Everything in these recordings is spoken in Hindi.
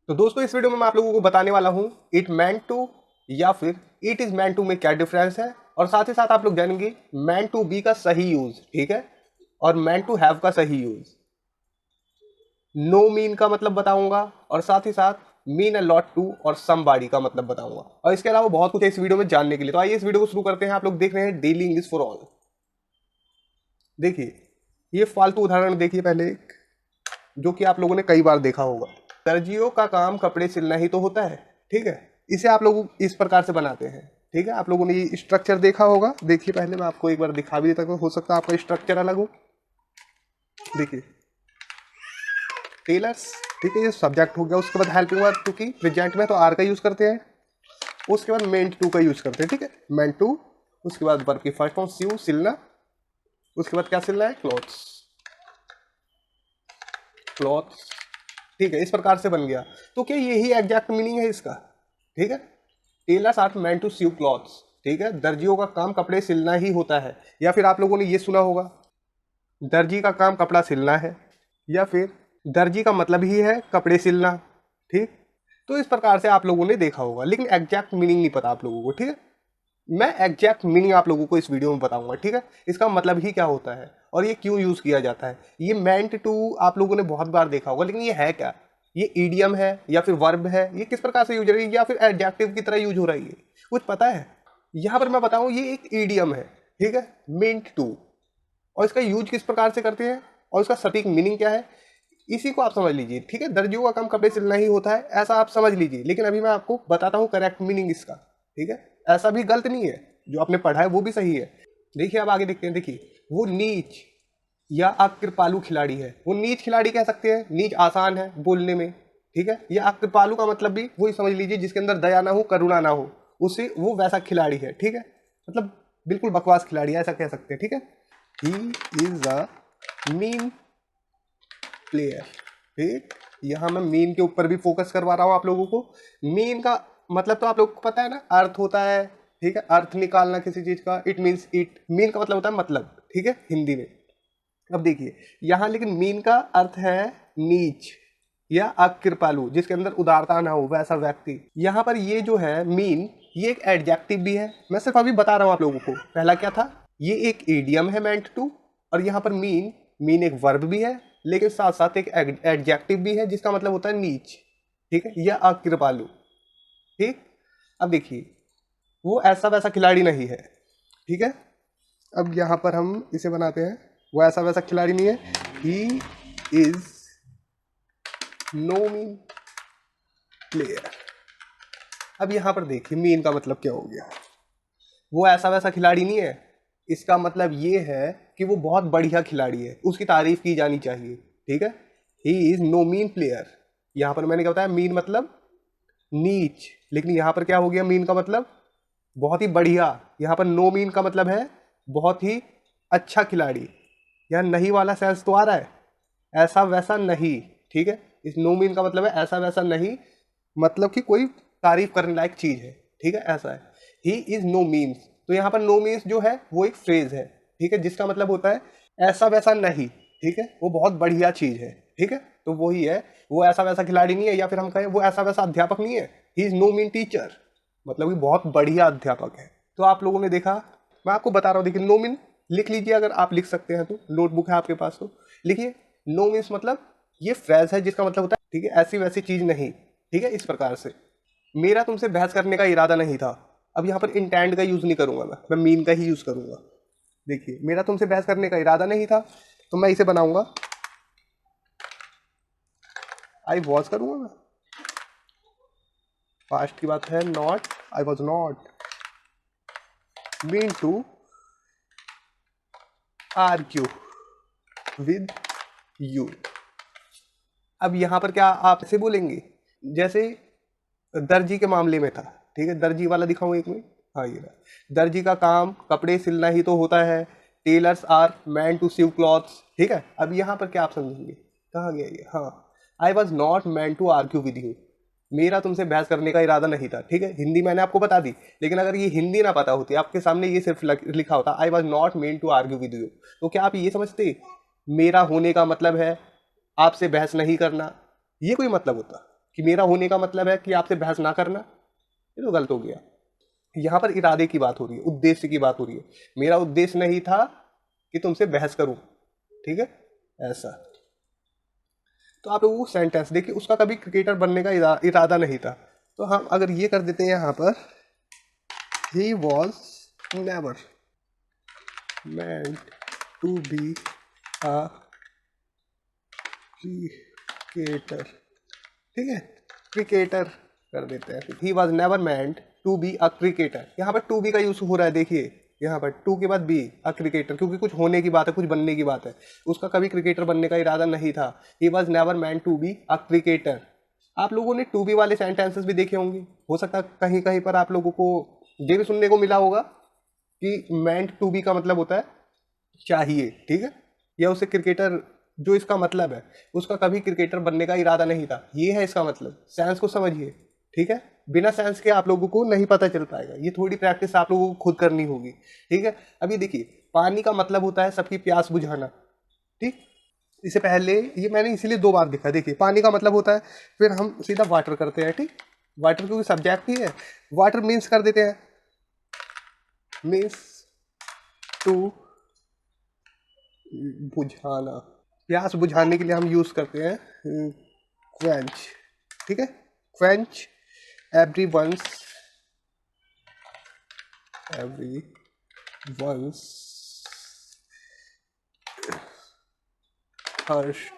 तो दोस्तों इस वीडियो में मैं आप लोगों को बताने वाला हूं इट मैंट टू या फिर इट इज मैंट टू में क्या डिफरेंस है, और साथ ही साथ आप लोग जानेंगे मैंट टू बी का सही यूज, ठीक है, और मैंट टू हैव का सही यूज। नो मीन का मतलब बताऊंगा, और साथ ही साथ मीन अ लॉट टू और समबॉडी का मतलब बताऊंगा, और इसके अलावा बहुत कुछ है इस वीडियो में जानने के लिए। तो आइए इस वीडियो को शुरू करते हैं। आप लोग देख रहे हैं डेली इंग्लिश फॉर ऑल। देखिए ये फालतू उदाहरण देखिए पहले एक, जो कि आप लोगों ने कई बार देखा होगा। दर्जियों का काम कपड़े सिलना ही तो होता है, ठीक है। इसे आप लोग इस प्रकार से बनाते हैं, ठीक है। आप लोगों ने ये स्ट्रक्चर देखा होगा। देखिए पहले मैं आपको एक बार दिखा भी देता हूँ, हो सकता है आपका स्ट्रक्चर अलग हो। देखिए टेलर्स, ठीक है, ये सब्जेक्ट हो गया। उसके बाद हेल्पिंग वर्ब, क्योंकि प्रेजेंट में तो आर का यूज करते हैं। उसके बाद मेंट टू का यूज करते हैं, ठीक है, मेंट टू। उसके बाद वर्ब की फर्स्ट फॉर्म सीव, सिलना। उसके बाद क्या सिलना है, क्लॉथ्स, क्लॉथ्स, ठीक है। इस प्रकार से बन गया। तो क्या यही एग्जैक्ट मीनिंग है इसका, ठीक है। Tailors are meant to sew clothes, ठीक है। दर्जियों का काम कपड़े सिलना ही होता है। या फिर आप लोगों ने ये सुना होगा दर्जी का काम कपड़ा सिलना है, या फिर दर्जी का मतलब ही है कपड़े सिलना, ठीक। तो इस प्रकार से आप लोगों ने देखा होगा, लेकिन एग्जैक्ट मीनिंग नहीं पता आप लोगों को, ठीक है। मैं एग्जैक्ट मीनिंग आप लोगों को इस वीडियो में बताऊंगा, ठीक है। इसका मतलब ही क्या होता है और ये क्यों यूज किया जाता है। ये मेंट टू आप लोगों ने बहुत बार देखा होगा, लेकिन ये है क्या, ये ईडियम है या फिर वर्ब है, ये किस प्रकार से यूज हो रही है, या फिर एडजेक्टिव की तरह यूज हो रही है, कुछ पता है। यहां पर मैं बताऊं ये एक ईडियम है, ठीक है, मेंट टू। और इसका यूज किस प्रकार से करते हैं और इसका सटीक मीनिंग क्या है, इसी को आप समझ लीजिए, ठीक है। दर्जियों का काम कपड़े सिलना ही होता है, ऐसा आप समझ लीजिए। लेकिन अभी मैं आपको बताता हूँ करेक्ट मीनिंग इसका, ठीक है। ऐसा भी गलत नहीं है, जो आपने पढ़ा है वो भी सही है। देखिए अब आगे देखते हैं। देखिए वो नीच या अकृपालु खिलाड़ी है। वो नीच खिलाड़ी कह सकते हैं, नीच आसान है बोलने में, ठीक है। या अकृपालु का मतलब भी वही समझ लीजिए, जिसके अंदर दया ना हो, करुणा ना हो, उसे वो वैसा खिलाड़ी है, ठीक है। मतलब बिल्कुल बकवास खिलाड़ी है, ऐसा कह सकते हैं, ठीक है। He is a mean player, ठीक। यहाँ मैं मीन के ऊपर भी फोकस करवा रहा हूँ आप लोगों को। मीन का मतलब तो आप लोगों को पता है ना, अर्थ होता है, ठीक है, अर्थ निकालना किसी चीज का। इट मीन्स इट, मीन का मतलब होता है मतलब, ठीक है, हिंदी में। अब देखिए यहाँ लेकिन मीन का अर्थ है नीच या अकृपालु, जिसके अंदर उदारता ना हो, वैसा व्यक्ति। यहाँ पर ये जो है मीन, ये एक एडजेक्टिव भी है। मैं सिर्फ अभी बता रहा हूँ आप लोगों को। पहला क्या था, ये एक इडियम है मेंट टू, और यहाँ पर मीन, मीन एक वर्ब भी है, लेकिन साथ साथ एक एडजेक्टिव भी है जिसका मतलब होता है नीच, ठीक है, या अकृपालु, ठीक। अब देखिए वो ऐसा वैसा खिलाड़ी नहीं है, ठीक है। अब यहाँ पर हम इसे बनाते हैं, वो ऐसा वैसा खिलाड़ी नहीं है। He is no mean player. अब यहाँ पर देखिए मीन का मतलब क्या हो गया, वो ऐसा वैसा खिलाड़ी नहीं है। इसका मतलब ये है कि वो बहुत बढ़िया खिलाड़ी है, उसकी तारीफ की जानी चाहिए, ठीक है। He is no mean player. यहाँ पर मैंने क्या बताया, मीन मतलब नीच, लेकिन यहाँ पर क्या हो गया, मीन का मतलब बहुत ही बढ़िया। यहाँ पर नो मीन का मतलब है बहुत ही अच्छा खिलाड़ी। यहाँ नहीं वाला सेंस तो आ रहा है, ऐसा वैसा नहीं, ठीक है। इस नो मीन का मतलब है ऐसा वैसा नहीं, मतलब कि कोई तारीफ करने लायक चीज है, ठीक है, ऐसा है। ही इज नो मीन्स, तो यहाँ पर नो मीन्स जो है वो एक फ्रेज है, ठीक है, जिसका मतलब होता है ऐसा वैसा नहीं, ठीक है, वो बहुत बढ़िया चीज है, ठीक है। तो वही है, वो ऐसा वैसा खिलाड़ी नहीं है, या फिर हम कहें वो ऐसा वैसा अध्यापक नहीं है। He is no mean teacher, मतलब कि बहुत बढ़िया अध्यापक है। तो आप लोगों ने देखा, मैं आपको बता रहा हूँ। देखिए नो मीन लिख लीजिए, अगर आप लिख सकते हैं तो, नोटबुक है आपके पास तो लिखिए। नो मीन्स मतलब ये फ्रेज है जिसका मतलब होता है, ठीक है, ऐसी वैसी चीज नहीं, ठीक है। इस प्रकार से मेरा तुमसे बहस करने का इरादा नहीं था। अब यहाँ पर इंटेंड का यूज नहीं करूंगा, मैं मीन का ही यूज करूंगा। देखिए मेरा तुमसे बहस करने का इरादा नहीं था, तो मैं इसे बनाऊंगा आई वॉज करूंगा मैं। पास्ट की बात है, not, I was not meant to argue with you. अब यहाँ पर क्या आप ऐसे बोलेंगे जैसे दर्जी के मामले में था, ठीक है। दर्जी वाला दिखाऊं एक मिनट, हाँ ये रहा। दर्जी का काम कपड़े सिलना ही तो होता है। Tailors are meant to sew clothes, ठीक है। अब यहाँ पर क्या आप समझेंगे, कहाँ गया ये, हाँ, I was not meant to argue with you. मेरा तुमसे बहस करने का इरादा नहीं था, ठीक है। हिंदी मैंने आपको बता दी, लेकिन अगर ये हिंदी ना पता होती, आपके सामने ये सिर्फ लिखा होता I was not meant to argue with you, तो क्या आप ये समझते मेरा होने का मतलब है आपसे बहस नहीं करना, ये कोई मतलब होता। कि मेरा होने का मतलब है कि आपसे बहस ना करना, ये तो गलत हो गया। यहाँ पर इरादे की बात हो रही है, उद्देश्य की बात हो रही है। मेरा उद्देश्य नहीं था कि तुमसे बहस करूं, ठीक है, ऐसा। तो आप लोगों को सेंटेंस देखिए, उसका कभी क्रिकेटर बनने का इरादा नहीं था। तो हम अगर ये कर देते हैं यहाँ पर, ही was never meant to be a cricketer, ठीक है, क्रिकेटर कर देते हैं। He was never meant to be a cricketer, यहाँ पर टू बी का यूज हो रहा है, देखिए यहाँ पर टू के बाद बी अ क्रिकेटर, क्योंकि कुछ होने की बात है, कुछ बनने की बात है। उसका कभी क्रिकेटर बनने का इरादा नहीं था। He was never meant to be a cricketer. आप लोगों ने टू बी वाले सेंटेंसेस भी देखे होंगे, हो सकता है कहीं कहीं पर आप लोगों को ये भी सुनने को मिला होगा कि meant टू बी का मतलब होता है चाहिए, ठीक है, या उसे क्रिकेटर, जो इसका मतलब है उसका कभी क्रिकेटर बनने का इरादा नहीं था, ये है इसका मतलब। साइंस को समझिए, ठीक है, बिना साइंस के आप लोगों को नहीं पता चल पाएगा, ये थोड़ी प्रैक्टिस आप लोगों को खुद करनी होगी, ठीक है। अभी देखिए, पानी का मतलब होता है सबकी प्यास बुझाना, ठीक। इससे पहले ये मैंने इसीलिए 2 बार लिखा, देखिए पानी का मतलब होता है, फिर हम सीधा वाटर करते हैं, ठीक। वाटर क्योंकि सब्जेक्ट ही है, वाटर मीन्स कर देते हैं, मीन्स टू बुझाना, प्यास बुझाने के लिए हम यूज करते हैं क्वेंच, ठीक है, quench every one's thirst.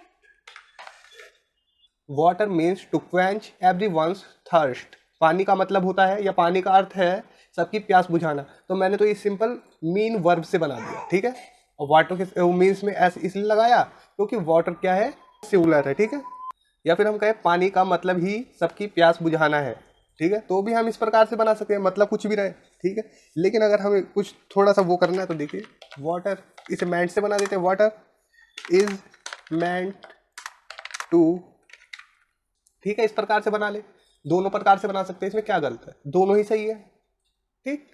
Water means to quench every one's thirst. पानी का मतलब होता है या पानी का अर्थ है सबकी प्यास बुझाना। तो मैंने तो ये सिंपल मीन वर्ब से बना दिया, ठीक है। और वाटर के मीन्स में ऐसे इसलिए लगाया क्योंकि वाटर क्या है, सिंगुलर है, ठीक है। या फिर हम कहें पानी का मतलब ही सबकी प्यास बुझाना है, ठीक है, तो भी हम इस प्रकार से बना सकते हैं, मतलब कुछ भी रहे, ठीक है। लेकिन अगर हमें कुछ थोड़ा सा वो करना है तो देखिए, वाटर इसे मेंट से बना देते हैं, वाटर इज मेंट टू, ठीक है, इस प्रकार से बना ले। दोनों प्रकार से बना सकते हैं, इसमें क्या गलत है, दोनों ही सही है, ठीक।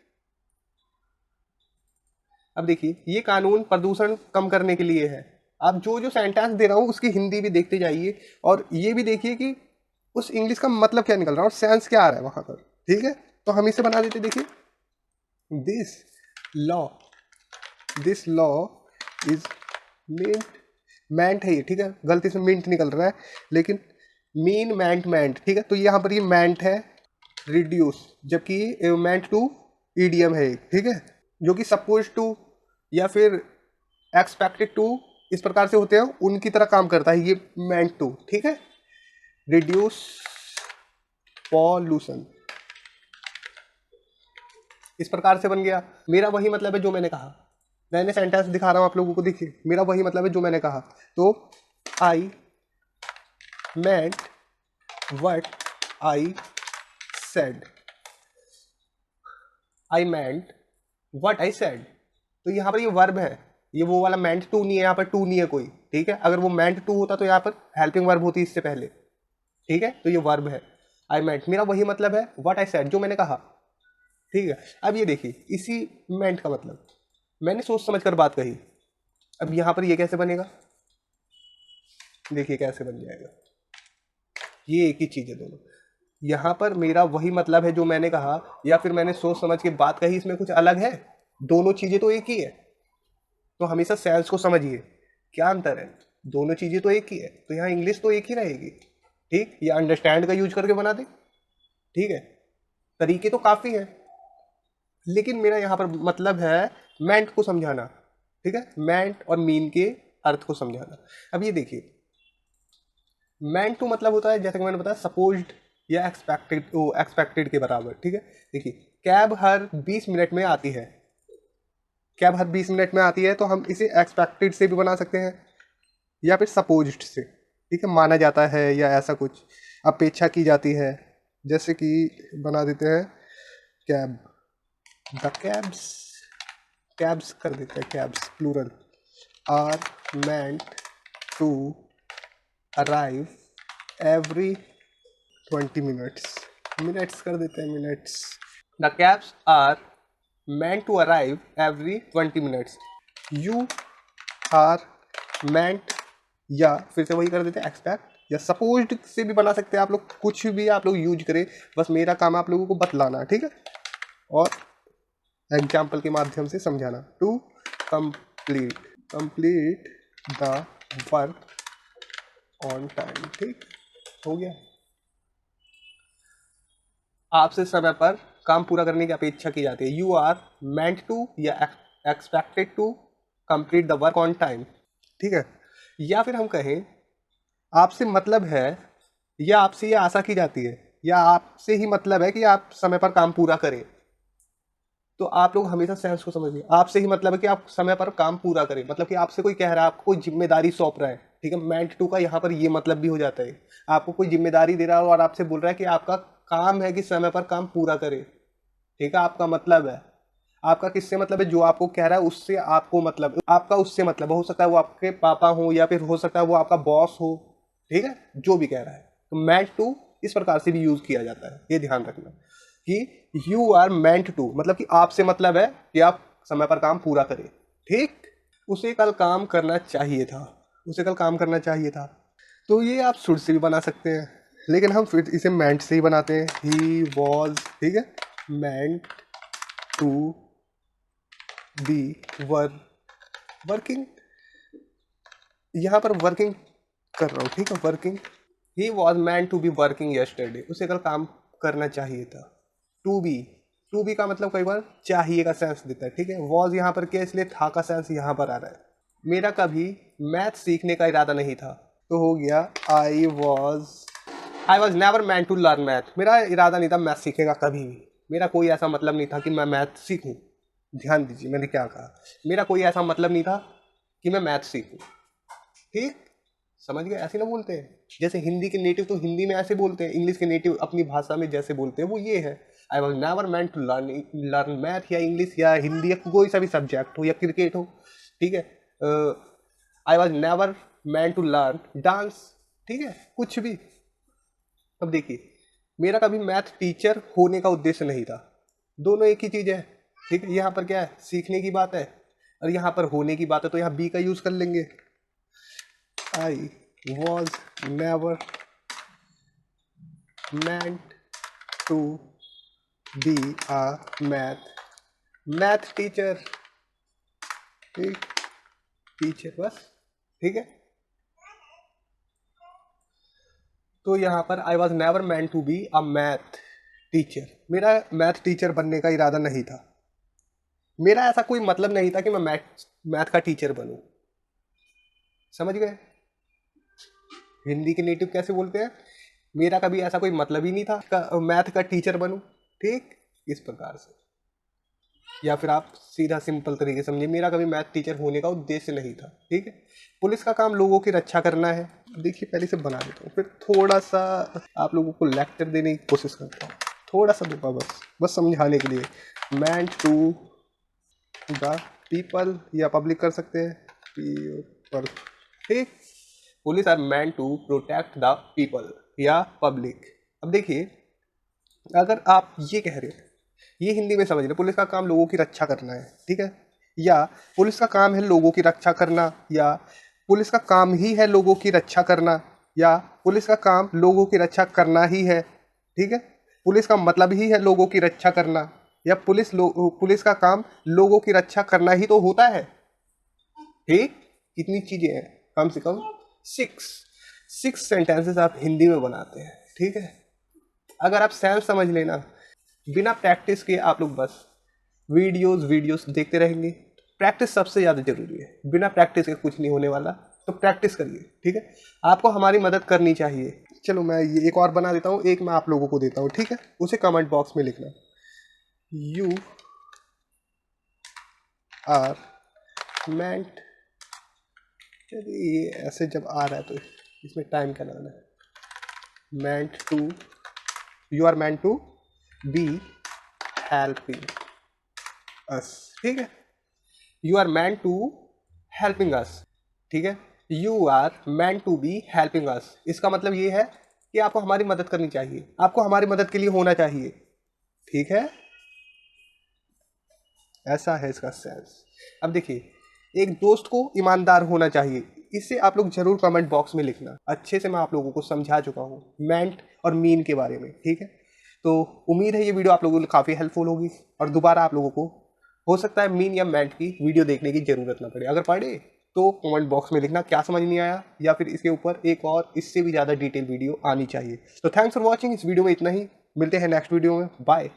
अब देखिए, ये कानून प्रदूषण कम करने के लिए है। आप जो जो सेंटेंस दे रहा हूं उसकी हिंदी भी देखते जाइए, और ये भी देखिए कि उस इंग्लिश का मतलब क्या निकल रहा है और सेंस क्या आ रहा है वहां पर, ठीक है। तो हम इसे बना देते, देखिए, this law, this law is meant, meant है ये, ठीक है, गलती से मिंट निकल रहा है, लेकिन मीन मेंट मेंट, ठीक है। तो यहाँ पर ये मेंट है रिड्यूस, जबकि मेंट टू ईडियम है, ठीक है, जो कि सपोज टू या फिर एक्सपेक्टेड टू इस प्रकार से होते हैं, उनकी तरह काम करता है ये मेंट टू, ठीक है। रिड्यूस पॉल्यूशन, इस प्रकार से बन गया। मेरा वही मतलब है जो मैंने कहा, मैंने सेंटेंस दिखा रहा हूं आप लोगों को, देखिए मेरा वही मतलब है जो मैंने कहा। तो I meant what I said, I meant what I said. तो यहाँ पर ये वर्ब है, ये वो वाला मेंट टू नहीं है, यहाँ पर टू नहीं है कोई, ठीक है। अगर वो मेंट टू होता तो यहाँ पर हेल्पिंग वर्ब होती इससे पहले, ठीक है। तो ये वर्ब है, आई मेंट, मेरा वही मतलब है व्हाट आई सेड, जो मैंने कहा, ठीक है। अब ये देखिए, इसी मेंट का मतलब मैंने सोच समझ कर बात कही। अब यहाँ पर ये कैसे बनेगा, देखिए कैसे बन जाएगा, ये एक ही चीज़ है दोनों। यहाँ पर मेरा वही मतलब है जो मैंने कहा, या फिर मैंने सोच समझ के बात कही, इसमें कुछ अलग है, दोनों चीज़ें तो एक ही है। तो हमेशा सेंस को समझिए, क्या अंतर है, दोनों चीज़ें तो एक ही है, तो यहाँ इंग्लिश तो एक ही रहेगी, ठीक। या अंडरस्टैंड का यूज करके बना दे, ठीक है, तरीके तो काफ़ी हैं, लेकिन मेरा यहाँ पर मतलब है मेंट को समझाना, ठीक है, मेंट और मीन के अर्थ को समझाना। अब ये देखिए, मेंट टू मतलब होता है, जैसे कि मैंने बताया, सपोज्ड या एक्सपेक्टेड, एक्सपेक्टेड के बराबर, ठीक है। देखिए, कैब हर 20 मिनट में आती है, कैब हर 20 मिनट में आती है, तो हम इसे एक्सपेक्टेड से भी बना सकते हैं या फिर सपोज्ड से, ठीक है, माना जाता है या ऐसा कुछ अपेक्षा की जाती है। जैसे कि बना देते हैं कैब, द कैब्स, कैब्स कर देते हैं, cabs plural, are meant to arrive every 20 minutes, minutes कर देते हैं, minutes, the cabs are meant to arrive every 20 minutes, you are meant, या फिर से वही कर देते हैं, एक्सपेक्ट या सपोज्ड से भी बना सकते हैं आप लोग, कुछ भी आप लोग यूज करें, बस मेरा काम आप लोगों को बतलाना, ठीक है, और एग्जाम्पल के माध्यम से समझाना। To complete the work on time, ठीक हो गया। आपसे समय पर काम पूरा करने की अपेक्षा की जाती है। यू आर मेंट टू या expected to complete the work on time, ठीक है। या फिर हम कहें आपसे मतलब है या आपसे ये आशा की जाती है या आपसे ही मतलब है कि आप समय पर काम पूरा करें। तो आप लोग हमेशा सेंस को समझिए, आपसे ही मतलब है कि आप समय पर काम पूरा करें, मतलब कि आपसे कोई कह रहा है, आपको कोई जिम्मेदारी सौंप रहा है, ठीक है। मेंट टू का यहाँ पर ये मतलब भी हो जाता है, आपको कोई जिम्मेदारी दे रहा है और आपसे बोल रहा है कि आपका काम है कि समय पर काम पूरा करे, ठीक है। आपका मतलब है, आपका किससे मतलब है, जो आपको कह रहा है उससे आपको मतलब, आपका उससे मतलब हो सकता है वो आपके पापा हो या फिर हो सकता है वो आपका बॉस हो, ठीक है, जो भी कह रहा है। तो मेंट टू इस प्रकार से भी यूज किया जाता है, ये ध्यान रखना कि यू आर मेंट टू मतलब कि आपसे मतलब है कि आप समय पर काम पूरा करें, ठीक। उसे कल काम करना चाहिए था, उसे कल काम करना चाहिए था। तो ये आप शुड से भी बना सकते हैं, लेकिन हम फिर इसे मेंट से ही बनाते हैं। ही वॉज, ठीक है, मेंट टू बी वर्किंग, यहाँ पर वर्किंग कर रहा हूँ, ठीक है, working. He was meant to be working yesterday, उसे कल काम करना चाहिए था। टू बी का मतलब कई बार चाहिए का सेंस देता है, ठीक है। वॉज यहाँ पर क्या, इसलिए था का सेंस यहाँ पर आ रहा है। मेरा कभी मैथ सीखने का इरादा नहीं था, तो हो गया I was never meant to learn math, मेरा इरादा नहीं था मैथ सीखने का कभी भी, मेरा कोई ऐसा मतलब नहीं था कि मैं मैथ सीखूं। ध्यान दीजिए मैंने क्या कहा, मेरा कोई ऐसा मतलब नहीं था कि मैं मैथ सीखूं, ठीक, समझ गए। ऐसे ना बोलते हैं, जैसे हिंदी के नेटिव तो हिंदी में ऐसे बोलते हैं, इंग्लिश के नेटिव अपनी भाषा में जैसे बोलते हैं वो ये है, I was never meant to learn math या इंग्लिश या हिंदी या कोई सा भी सब्जेक्ट हो या क्रिकेट हो, ठीक है। I was never meant to learn dance, ठीक है, कुछ भी। अब देखिए, मेरा कभी मैथ टीचर होने का उद्देश्य नहीं था, दोनों एक ही चीज़ है, ठीक है। यहाँ पर क्या है, सीखने की बात है और यहाँ पर होने की बात है, तो यहाँ बी का यूज़ कर लेंगे। I was never meant to be a math teacher, ठीक, टीचर बस, ठीक है। तो यहाँ पर I was never meant to be a math teacher, मेरा मैथ टीचर बनने का इरादा नहीं था, मेरा ऐसा कोई मतलब नहीं था कि मैं मैथ का टीचर बनूं, समझ गए। हिंदी के नेटिव कैसे बोलते हैं, मेरा कभी ऐसा कोई मतलब ही नहीं था मैथ का टीचर बनूं, ठीक, इस प्रकार से। या फिर आप सीधा सिंपल तरीके से समझिए, मेरा कभी मैथ टीचर होने का उद्देश्य नहीं था, ठीक है। पुलिस का काम लोगों की रक्षा करना है, देखिए पहले से बना देता हूँ, फिर थोड़ा सा आप लोगों को लेक्चर देने की कोशिश करता हूँ, थोड़ा सा दूंगा बस समझाने के लिए। मैन टू द पीपल या पब्लिक कर सकते हैं, पीपल, ठीक। Police are meant to protect the people या पब्लिक। अब देखिए, अगर आप ये कह रहे हैं, ये हिंदी में समझ रहे, पुलिस का काम लोगों की रक्षा करना है, ठीक है, या पुलिस का काम है लोगों की रक्षा करना, या पुलिस का काम ही है लोगों की रक्षा करना, या पुलिस का काम लोगों की रक्षा करना ही है, ठीक है, पुलिस का मतलब ही है लोगों की रक्षा करना, या पुलिस का काम लोगों की रक्षा करना ही तो होता है, ठीक। कितनी चीजें हैं, कम से कम सिक्स सेंटेंसेस आप हिंदी में बनाते हैं, ठीक है। अगर आप सेंस समझ लेना, बिना प्रैक्टिस के आप लोग बस वीडियोस देखते रहेंगे। प्रैक्टिस सबसे ज़्यादा जरूरी है, बिना प्रैक्टिस के कुछ नहीं होने वाला, तो प्रैक्टिस करिए, ठीक है। आपको हमारी मदद करनी चाहिए। चलो मैं ये एक और बना देता हूँ, एक मैं आप लोगों को देता हूँ, ठीक है, उसे कमेंट बॉक्स में लिखना। यू आर मेंट, ये ऐसे जब आ रहा है तो इसमें टाइम क्या लगाना है, meant to, you are meant to be helping us, ठीक है, you are meant to helping us, ठीक है, you are meant to be helping us, इसका मतलब ये है कि आपको हमारी मदद करनी चाहिए, आपको हमारी मदद के लिए होना चाहिए, ठीक है, ऐसा है इसका सेंस। अब देखिए, एक दोस्त को ईमानदार होना चाहिए, इसे आप लोग जरूर कमेंट बॉक्स में लिखना। अच्छे से मैं आप लोगों को समझा चुका हूँ मेंट और मीन के बारे में, ठीक है। तो उम्मीद है ये वीडियो आप लोगों को लिए काफ़ी हेल्पफुल होगी और दोबारा आप लोगों को हो सकता है मीन या मेंट की वीडियो देखने की ज़रूरत ना पड़े। अगर पड़े तो कमेंट बॉक्स में लिखना क्या समझ नहीं आया, या फिर इसके ऊपर एक और इससे भी ज़्यादा डिटेल वीडियो आनी चाहिए। तो थैंक्स फॉर वॉचिंग। इस वीडियो में इतना ही, मिलते हैं नेक्स्ट वीडियो में। बाय।